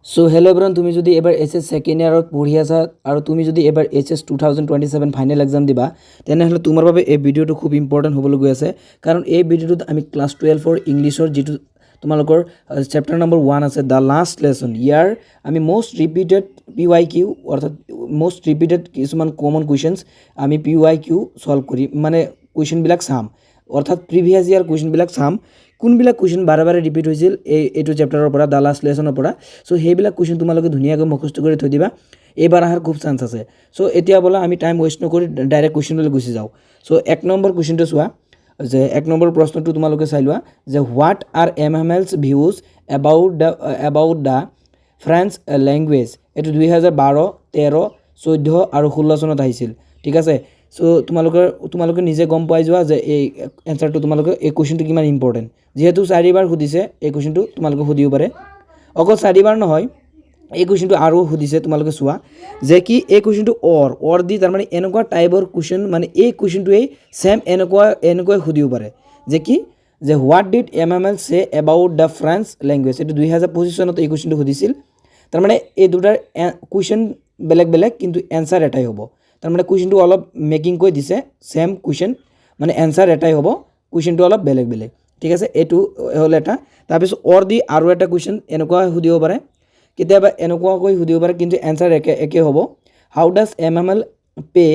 So hello' everyone, তুমি যদি এবাৰ এইচএছ ছেকেণ্ড ইয়াৰত পঢ়ি আছা আৰু তুমি যদি এবাৰ এইচএছ 2027 ফাইনেল এক্সাম দিবা, তেনেহ'লে তোমাৰ বাবে এই ভিডিঅ'টো খুব ইম্পৰ্টেণ্ট হ'বলৈ গৈ আছে। কাৰণ এই ভিডিঅ'টোত আমি ক্লাছ 12ৰ ইংলিছৰ যিটো তোমালোকৰ চেপ্টাৰ নম্বৰ 1 আছে, দ্য লাষ্ট লেচন, ইয়াৰ আমি মষ্ট ৰিপিটেড PYQ অৰ্থাৎ মষ্ট ৰিপিটেড কিছুমান কমন কুৱেশ্যনছ আমি PYQ সলভ কৰিম, মানে কুৱেশ্যনবিলাক চাম, অৰ্থাৎ প্ৰিভিয়াছ ইয়াৰ কুৱেশ্যনবিলাক চাম। কোনবিলাক কুৱেশ্যন বাৰে বাৰে ৰিপিট হৈছিল এইটো চেপ্টাৰৰ পৰা, দ্য লাষ্ট লেচনৰ পৰা। সো সেইবিলাক কুৱেশ্যন তোমালোকে ধুনীয়াকৈ মুখস্থ কৰি থৈ দিবা, এইবাৰ অহাৰ খুব চান্স আছে। সো এতিয়া ব'লা আমি টাইম ৱেষ্ট নকৰি ডাইৰেক্ট কুৱেশ্যনলৈ গুচি যাওঁ। সো 1 নম্বৰ কুৱেশ্যনটো চোৱা, যে 1 নম্বৰ প্ৰশ্নটো তোমালোকে চাই লোৱা, যে what are MML's views about the French language. এইটো 2012, 13, 14 আৰু 16 চনত আহিছিল, ঠিক আছে। সো তোমালোকে নিজে গম পাই যোৱা যে এই এনসাৰটো তোমালোকে এই কুৱেশ্যনটো কিমান ইম্পৰ্টেণ্ট। যেহেতু 4বাৰ সুধিছে এই কুৱেশ্যনটো তোমালোকে সুধিব পাৰে, অকল 4বাৰ নহয়, এই কুৱেশ্যনটো আৰু সুধিছে, তোমালোকে চোৱা যে কি এই কুৱেশ্যনটো অৰ দি তাৰমানে এনেকুৱা টাইপৰ কুৱেশ্যন, মানে এই কুৱেশ্যনটোৱেই ছেম এনেকুৱাই সুধিব পাৰে, যে কি যে হোৱাট ডিড MML সে এবাউট দ্য ফ্ৰেঞ্চ লেংগুৱেজ। এইটো 2025 চনত এই কুৱেশ্যনটো সুধিছিল। তাৰমানে এই দুটাৰ কুৱেশ্যন বেলেগ বেলেগ, কিন্তু এনচাৰ এটাই হ'ব। তাৰমানে কুৱেশ্যনটো অলপ মেকিং কৰি দিছে, ছেম কুৱেশ্যন, মানে এনচাৰ এটাই হ'ব, কুৱেশ্যনটো অলপ বেলেগ বেলেগ, ঠিক আছে। এইটো হ'ল এটা। তাৰপিছত অৰ দি আৰু এটা কুৱেশ্যন এনেকুৱা সুধিব পাৰে, কেতিয়াবা এনেকুৱাকৈ সুধিব পাৰে, কিন্তু এনচাৰ একে হ'ব। How does MML pay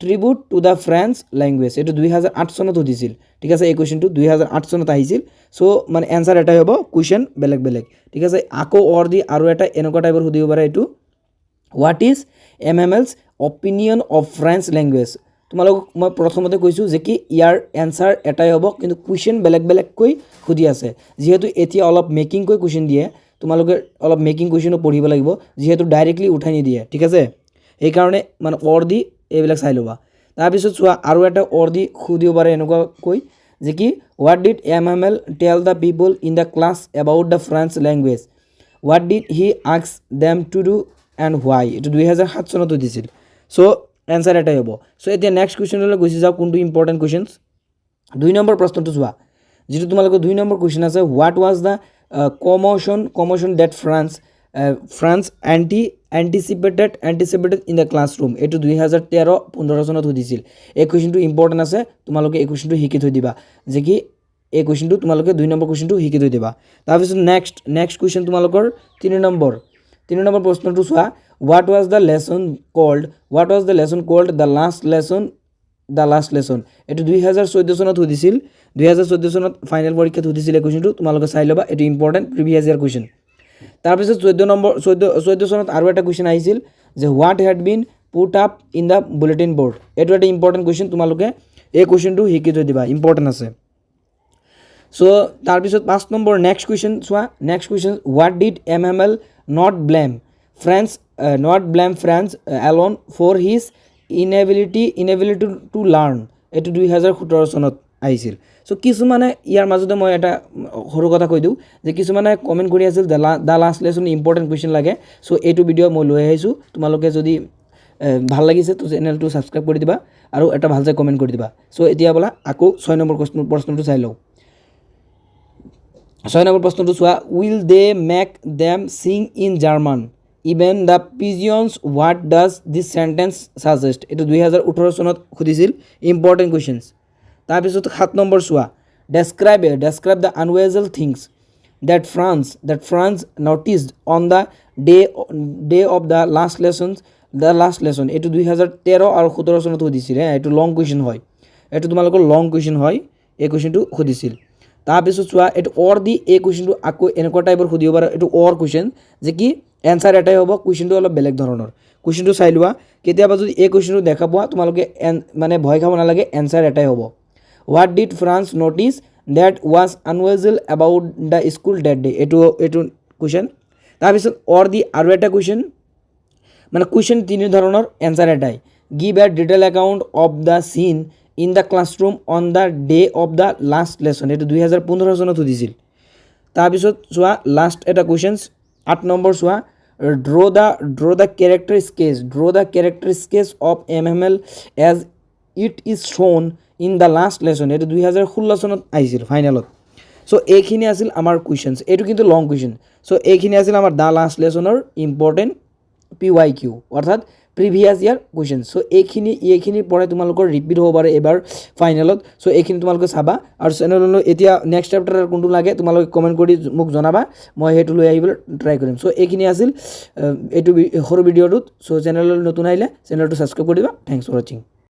tribute to the French language. এইটো 2008 চনত সুধিছিল, ঠিক আছে। এই কুৱেশ্যনটো 2008 চনত আহিছিল। চ' মানে এনচাৰ এটাই হ'ব, কুৱেশ্যন বেলেগ বেলেগ, ঠিক আছে। আকৌ অৰ দি আৰু এটা এনেকুৱা টাইপৰ সুধিব পাৰে, এইটো what is MML's opinion of French language. তোমালোকক মই প্ৰথমতে কৈছোঁ যে কি ইয়াৰ এনচাৰ এটাই হ'ব, কিন্তু কুৱেশ্যন বেলেগ বেলেগকৈ সুধি আছে। যিহেতু এতিয়া অলপ মেকিংকৈ কুৱেশ্যন দিয়ে, তোমালোকে অলপ মেকিং কুৱেশ্যনো পঢ়িব লাগিব, যিহেতু ডাইৰেক্টলি উঠাই নিদিয়ে, ঠিক আছে। সেইকাৰণে মানে অৰ দি এইবিলাক চাই ল'বা। তাৰপিছত চোৱা আৰু এটা অৰ দি সুধিব পাৰে এনেকুৱাকৈ, যে কি what did MML tell the people in the class about the French language. What did he ask them to do and why. এইটো 2007 চনত দিছিল। চ' এনচাৰ এটাই হ'ব। চ' এতিয়া নেক্সট কুৱেশ্যনলৈ গুচি যাওঁ, কোনটো ইম্পৰ্টেণ্ট কুৱেশ্যনছ। 2 নম্বৰ প্ৰশ্নটো চোৱা, যিটো তোমালোকৰ 2 নম্বৰ কুৱেশ্যন আছে, what was the commotion that France anticipated in the classroom. এইটো 2013-15 চনত সুধিছিল। এই কুৱেশ্যনটো ইম্পৰ্টেণ্ট আছে, তোমালোকে এই কুৱেশ্যনটো শিকি থৈ দিবা, যে কি এই কুৱেশ্যনটো তোমালোকে 2 নম্বৰ কুৱেশ্যনটো শিকি থৈ দিবা। তাৰপিছত নেক্সট কুৱেশ্যন তোমালোকৰ 3 নম্বৰ প্ৰশ্নটো চোৱা, what was the lesson called the last lesson. এইটো 2014 চনত সুধিছিল। 2014 চনত ফাইনেল পৰীক্ষাত সুধিছিল এই কুৱেশ্যনটো, তোমালোকে চাই ল'বা, এইটো ইম্পৰ্টেণ্ট প্ৰিভিয়াছ ইয়াৰ কুৱেশ্যন। তাৰপিছত 14 চনত আৰু এটা কুৱেশ্যন আহিছিল, যে what had been put up in the bulletin board. এইটো এটা ইম্পৰ্টেণ্ট কুৱেশ্যন, তোমালোকে এই কুৱেশ্যনটো শিকি থৈ দিবা, ইম্পৰ্টেণ্ট আছে। চ' তাৰপিছত 5 নম্বৰ নেক্সট কুৱেশ্যন চোৱা, what did MML not blame French alone for his inability to learn. এইটো 2017 চনত আহিছিল। চ' কিছুমানে ইয়াৰ মাজতে মই এটা সৰু কথা কৈ দিওঁ, যে কিছুমানে কমেণ্ট কৰি আছিল the last lesson important question লাগে। চ' এইটো ভিডিঅ' মই লৈ আহিছোঁ, তোমালোকে যদি ভাল লাগিছে তো চেনেলটো ছাবস্ক্ৰাইব কৰি দিবা আৰু এটা ভালকৈ কমেণ্ট কৰি দিবা। চ' এতিয়া বোলা আকৌ 6 নম্বৰ প্ৰশ্নটো চাই লওঁ। 6 নম্বৰ প্ৰশ্নটো চোৱা, will they make them sing in German even the pigeons, what does this sentence suggest. এইটো 2018 চনত সুধিছিল, ইম্পৰ্টেণ্ট কুৱেশ্যনছ। তাৰপিছত 7 নম্বৰ চোৱা, describe the unusual things that France noticed on the day of the last lesson. এইটো 2013 আৰু 17 চনত সুধিছিল। এইটো লং কুৱেশ্যন হয়, এইটো তোমালোকৰ লং কুৱেশ্যন হয়, এই কুৱেশ্যনটো সুধিছিল। তাৰপিছত চোৱা, এইটো অৰ দি এই কুৱেশ্যনটো আকৌ এনেকুৱা টাইপৰ সুধিব পাৰে, এইটো অৰ কুৱেশ্যন, যে কি এনচাৰ এটাই হ'ব, কুৱেশ্যনটো অলপ বেলেগ ধৰণৰ। কুৱেশ্যনটো চাই লোৱা, কেতিয়াবা যদি এই কুৱেশ্যনটো দেখা পোৱা, তোমালোকে মানে ভয় খাব নালাগে, এনচাৰ এটাই হ'ব। What did France notice that was unusual about the school that day। এইটো কুৱেশ্যন। তাৰপিছত অৰ দি আৰু এটা কুৱেশ্যন, মানে কুৱেশ্যন 3 ধৰণৰ, এনচাৰ এটাই। Give a detail account of the scene in the classroom on the day of the last lesson. এইটো 2015 চনত সুধিছিল। তাৰপিছত চোৱা লাষ্ট এটা কুৱেশ্যনছ, 8 নম্বৰ চোৱা, draw the character sketch of MML as it is shown in the last lesson. এইটো 2016 চনত আহিছিল ফাইনেলত। সো এইখিনি আছিল আমাৰ কুৱেশ্যনছ এইটো কিন্তু লং কুৱেশ্যন সো এইখিনি আছিল আমাৰ দা লাষ্ট লেছনৰ ইম্পৰ্টেণ্ট PYQ অৰ্থাৎ প্ৰিভিয়াছ ইয়াৰ কুৱেশ্যন সো এইখিনিৰ পৰাই তোমালোকৰ ৰিপিট হ'ব পাৰে এবাৰ ফাইনেলত সো এইখিনি তোমালোকে চাবা আৰু চেনেললৈ এতিয়া নেক্সট চেপ্টাৰ কোনটো লাগে তোমালোকে কমেণ্ট কৰি মোক জনাবা মই সেইটো লৈ আহিবলৈ ট্ৰাই কৰিম সো এইখিনি আছিল এইটো সৰু ভিডিঅ'টোত সো চেনেললৈ নতুন আহিলে চেনেলটো ছাবস্ক্ৰাইব কৰি দিবা থেংকছ ফৰ ৱাচিং